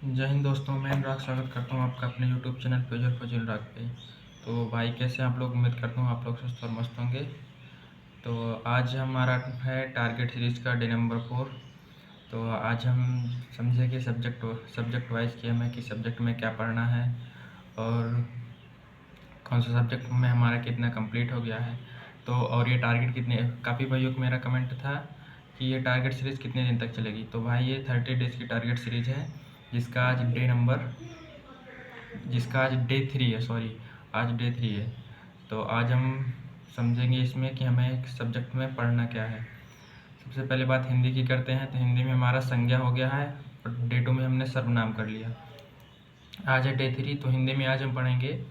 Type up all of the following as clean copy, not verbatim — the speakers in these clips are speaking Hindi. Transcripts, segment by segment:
जय हिंद दोस्तों, मैं अनुराग स्वागत करता हूँ आपका अपने यूट्यूब चैनल फ्यूचर फॉर अनुराग पे। तो भाई कैसे हैं आप लोग? उम्मीद करता हूँ आप लोग स्वस्थ और मस्त होंगे। तो आज हमारा है टारगेट सीरीज का डे नंबर 4। तो आज हम समझेंगे सब्जेक्ट वाइज कि हमें किस सब्जेक्ट में क्या पढ़ना है और कौन सा सब्जेक्ट में हमारा कितना कंप्लीट हो गया है। तो और ये टारगेट कितने, काफ़ी भाइयों को मेरा कमेंट था कि ये टारगेट सीरीज़ कितने दिन तक चलेगी। तो भाई ये 30 डेज़ की टारगेट सीरीज़ है, जिसका आज डे 3 है। आज डे 3 है। तो आज हम समझेंगे इसमें कि हमें एक सब्जेक्ट में पढ़ना क्या है। सबसे पहले बात हिंदी की करते हैं। तो हिंदी में हमारा संज्ञा हो गया है और डे 2 में हमने सर्वनाम कर लिया। आज है डे 3। तो हिंदी में आज हम पढ़ेंगे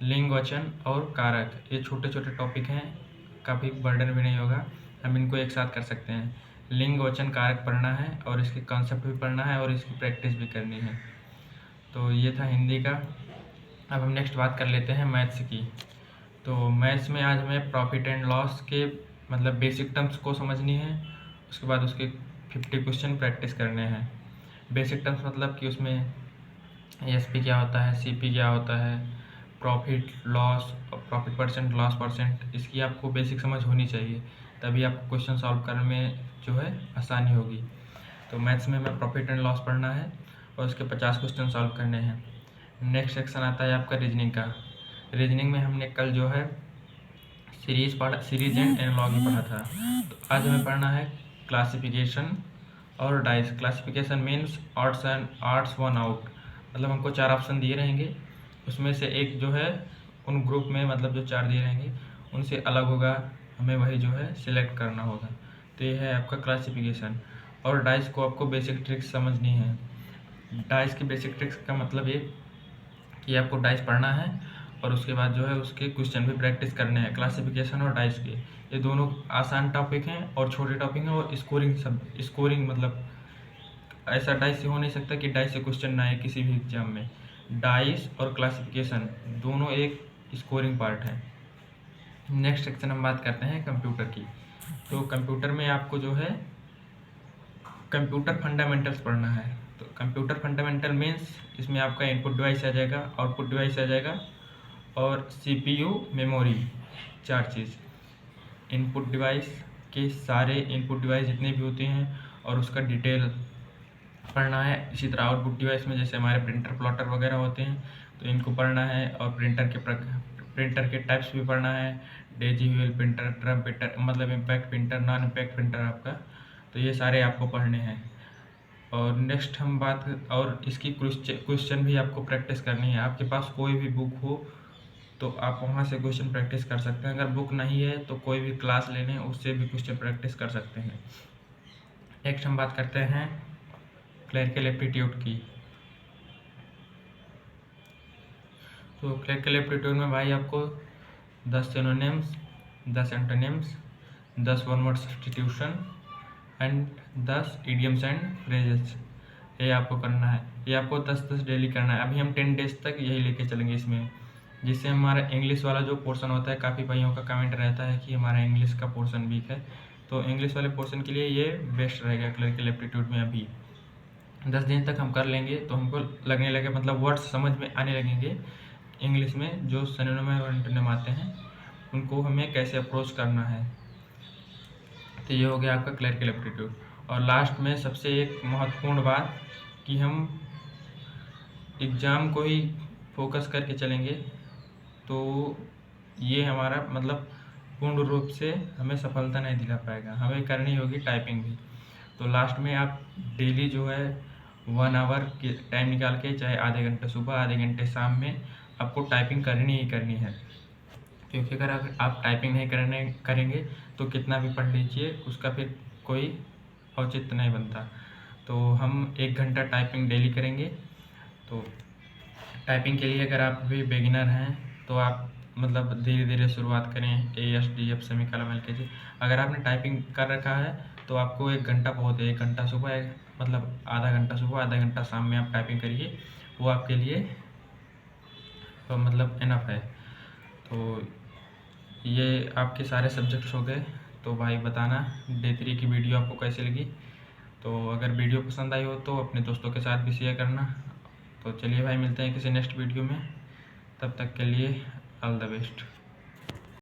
लिंग, वचन और कारक। ये छोटे छोटे टॉपिक हैं, काफ़ी बर्डन भी नहीं होगा, हम इनको एक साथ कर सकते हैं। लिंग, वचन, कारक पढ़ना है और इसके कॉन्सेप्ट भी पढ़ना है और इसकी प्रैक्टिस भी करनी है। तो ये था हिंदी का। अब हम नेक्स्ट बात कर लेते हैं मैथ्स की। तो मैथ्स में आज हमें प्रॉफिट एंड लॉस के मतलब बेसिक टर्म्स को समझनी है। उसके बाद उसके 50 क्वेश्चन प्रैक्टिस करने हैं। बेसिक टर्म्स मतलब कि उसमें एसपी क्या होता है, सीपी क्या होता है, profit loss, profit percent, loss percent, इसकी आपको बेसिक समझ होनी चाहिए, तभी आपको क्वेश्चन सॉल्व करने में जो है आसानी होगी। तो मैथ्स में हमें प्रॉफिट एंड लॉस पढ़ना है और उसके 50 क्वेश्चन सॉल्व करने हैं। नेक्स्ट सेक्शन आता है आपका रीजनिंग का। रीजनिंग में हमने कल जो है सीरीज एंड एनालॉजी पढ़ा था। तो आज हमें पढ़ना है क्लासिफिकेशन और dice. Classification means arts one out, मतलब हमको 4 ऑप्शन दिए रहेंगे, उसमें से एक जो है उन ग्रुप में, मतलब जो 4 दिए रहेंगे उनसे अलग होगा, हमें वही जो है सिलेक्ट करना होगा। तो ये है आपका क्लासिफिकेशन। और डाइस को आपको बेसिक ट्रिक्स समझनी है। डाइस की बेसिक ट्रिक्स का मतलब ये कि आपको डाइस पढ़ना है और उसके बाद जो है उसके क्वेश्चन भी प्रैक्टिस करने हैं। क्लासिफिकेशन और डाइस के ये दोनों आसान टॉपिक हैं और छोटे टॉपिक हैं, और स्कोरिंग मतलब ऐसा डाइस से हो नहीं सकता कि डाइस से क्वेश्चन ना आए किसी भी एग्जाम में। डाइस और क्लासिफिकेशन दोनों एक स्कोरिंग पार्ट है। नेक्स्ट सेक्शन हम बात करते हैं कंप्यूटर की। तो कंप्यूटर में आपको जो है कंप्यूटर फंडामेंटल्स पढ़ना है। तो कंप्यूटर फंडामेंटल मीन्स इसमें आपका इनपुट डिवाइस आ जाएगा, आउटपुट डिवाइस आ जाएगा और सीपीयू, मेमोरी, 4 चीज़। इनपुट डिवाइस के सारे इनपुट डिवाइस जितने भी होते हैं और उसका डिटेल पढ़ना है। इसी तरह आउटपुट डिवाइस में जैसे हमारे प्रिंटर, प्लॉटर वगैरह होते हैं, तो इनको पढ़ना है। और प्रिंटर के टाइप्स भी पढ़ना है। Daisy wheel printer, drum printer, मतलब impact printer, non impact printer आपका। तो ये सारे आपको पढ़ने हैं। और नेक्स्ट हम बात, और इसकी क्वेश्चन भी आपको प्रैक्टिस करनी है। आपके पास कोई भी बुक हो तो आप वहाँ से क्वेश्चन प्रैक्टिस कर सकते हैं। अगर बुक नहीं है तो कोई भी क्लास लेने उससे भी क्वेश्चन प्रैक्टिस कर सकते हैं। नेक्स्ट हम बात करते हैं क्लरिकल एप्टीट्यूड की। तो क्लरिकल एप्टीट्यूड में भाई आपको 10 synonyms, 10 antonyms, 10 one word substitution and 10 idioms and phrases, ये आपको करना है। ये आपको 10-10 डेली करना है। अभी हम 10 डेज तक यही लेके चलेंगे इसमें, जिससे हमारा इंग्लिश वाला जो पोर्शन होता है, काफ़ी भाइयों का कमेंट रहता है कि हमारा इंग्लिश का पोर्शन वीक है, तो इंग्लिश वाले पोर्शन के लिए ये बेस्ट रहेगा क्लरिकल एप्टीट्यूड में। अभी 10 दिन तक हम कर लेंगे तो हमको लगने लगे, मतलब वर्ड्स समझ में आने लगेंगे इंग्लिश में, जो सिनोनिम और एंटोनिम आते हैं उनको हमें कैसे अप्रोच करना है। तो ये हो गया आपका क्लरिकल एप्टीट्यूड। और लास्ट में सबसे एक महत्वपूर्ण बात कि हम एग्ज़ाम को ही फोकस करके चलेंगे तो ये हमारा मतलब पूर्ण रूप से हमें सफलता नहीं दिला पाएगा। हमें करनी होगी टाइपिंग भी। तो लास्ट में आप डेली जो है 1 आवर के टाइम निकाल के, चाहे आधे घंटे सुबह, आधे घंटे शाम में, आपको टाइपिंग करनी ही करनी है। क्योंकि अगर आप टाइपिंग नहीं करेंगे तो कितना भी पढ़ लीजिए उसका फिर कोई औचित्य नहीं बनता। तो हम 1 घंटा टाइपिंग डेली करेंगे। तो टाइपिंग के लिए अगर आप भी बिगिनर हैं तो आप मतलब धीरे धीरे शुरुआत करें, ASDF सेमीकॉलम LKG। अगर आपने टाइपिंग कर रखा है तो आपको 1 घंटा बहुत है। 1 घंटा सुबह, मतलब आधा घंटा सुबह, आधा घंटा शाम में आप टाइपिंग करिए, वो आपके लिए मतलब इनफ है। तो ये आपके सारे सब्जेक्ट्स हो गए। तो भाई बताना डे 3 की वीडियो आपको कैसी लगी। तो अगर वीडियो पसंद आई हो तो अपने दोस्तों के साथ भी शेयर करना तो चलिए भाई, मिलते हैं किसी नेक्स्ट वीडियो में, तब तक के लिए ऑल द बेस्ट।